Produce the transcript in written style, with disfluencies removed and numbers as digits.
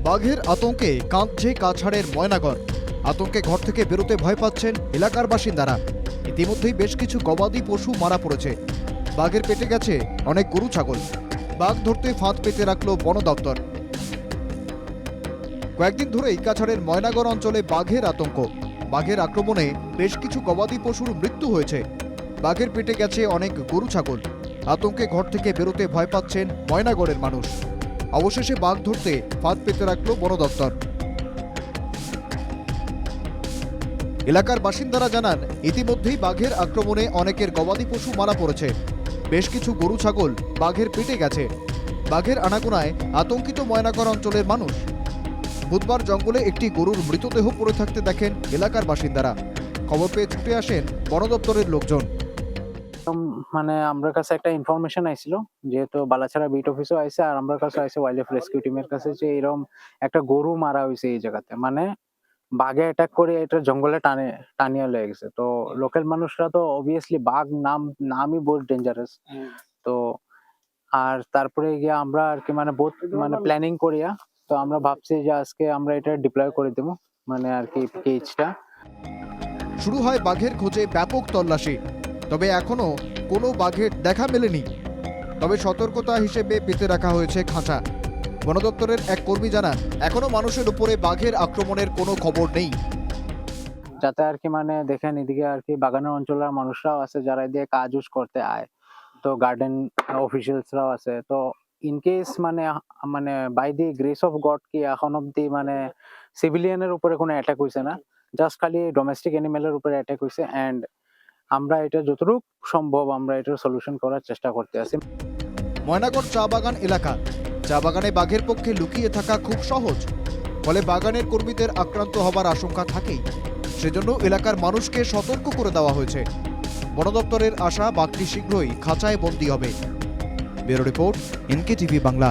বাঘের আতঙ্কে কাঁপছে কাছাড়ের ময়নাগড়। আতঙ্কে ঘর থেকে বেরোতে ভয় পাচ্ছেন এলাকার বাসিন্দারা। ইতিমধ্যেই বেশ কিছু গবাদি পশু মারা পড়েছে। বাঘের পেটে গেছে অনেক গরু ছাগল। বাঘ ধরতে ফাঁদ পেতে রাখল বন দপ্তর। কয়েকদিন ধরেই কাছাড়ের ময়নাগড় অঞ্চলে বাঘের আতঙ্ক। বাঘের আক্রমণে বেশ কিছু গবাদি পশুর মৃত্যু হয়েছে। বাঘের পেটে গেছে অনেক গরু ছাগল। আতঙ্কে ঘর থেকে বেরোতে ভয় পাচ্ছেন ময়নাগড়ের মানুষ। অবশেষে বাঘ ধরতে ফাঁদ পেতে রাখল বন দপ্তর। এলাকার বাসিন্দারা জানান, ইতিমধ্যেই বাঘের আক্রমণে অনেকের গবাদি পশু মারা পড়েছে। বেশ কিছু গরু ছাগল বাঘের পেটে গেছে। বাঘের আনাগোনায় আতঙ্কিত ময়নাগড় অঞ্চলের মানুষ। বুধবার জঙ্গলে একটি গরুর মৃতদেহ পড়ে থাকতে দেখেন এলাকার বাসিন্দারা। খবর পেয়ে ছুটে আসেন বন দপ্তরের লোকজন। মানে আমার কাছে একটা ইনফরমেশন আইছিল, যেহেতু বালাছাড়া বিট অফিসও আইছে আর আমার কাছে আইছে ওয়াইল্ড লাইফ রেস্কিউ টিমের কাছে, যে এরকম একটা গরু মারা হয়েছে এই জায়গাতে। মানে বাঘে অ্যাটাক করে এটা জঙ্গলে টানিয়ে লয়ে গেছে। তো লোকাল মানুষরা তো অবভিয়াসলি বাঘ নামই বহুত ডেঞ্জারাস। তো আর তারপরে গিয়ে আমরা আর কি মানে বহুত মানে প্ল্যানিং করিয়া তো আমরা ভাবছি যে আজকে আমরা এটা ডিপ্লয় করে দেবো, মানে আর কি কেজটা। শুরু হয় বাঘের খোঁজে ব্যাপক তল্লাশি। তবে এখনো কোনো বাঘের দেখা মেলেনি। তবে সতর্কতা হিসেবে পেতে রাখা হয়েছে খাঁচা। বন দপ্তরের এক কর্মী জানান, এখনো মানুষের উপরে বাঘের আক্রমণের কোনো খবর নেই। যাতে আর কি মানে দেখেন এদিকে আর কি বাগানের অঞ্চলের মানুষরাও আছে যারা এদিকে কাজ উজ করতে আয়, তো গার্ডেন অফিসিয়ালসরাও আছে। তো ইন কেস মানে মানে by the grace of God কি এখন অব্দি মানে সিভিলিয়ানের উপরে কোনো অ্যাটাক হয়েছে না, জাস্ট খালি ডোমেস্টিক অ্যানিমেলের উপরে অ্যাটাক হয়েছে। অ্যান্ড আমরা এটা যতটুকু সম্ভব আমরা এটার সলিউশন করার চেষ্টা করতে আছি। ময়নাগড় চা বাগান এলাকা। চা বাগানে বাঘের পক্ষে লুকিয়ে থাকা খুব সহজ, ফলে বাগানের কর্মীদের আক্রান্ত হবার আশঙ্কা থাকেই। সেজন্য এলাকার মানুষকে সতর্ক করে দেওয়া হয়েছে। বন দপ্তরের আশা বাঘটি শীঘ্রই খাঁচায় বন্দী হবে। Bureau report, NK TV Bangla.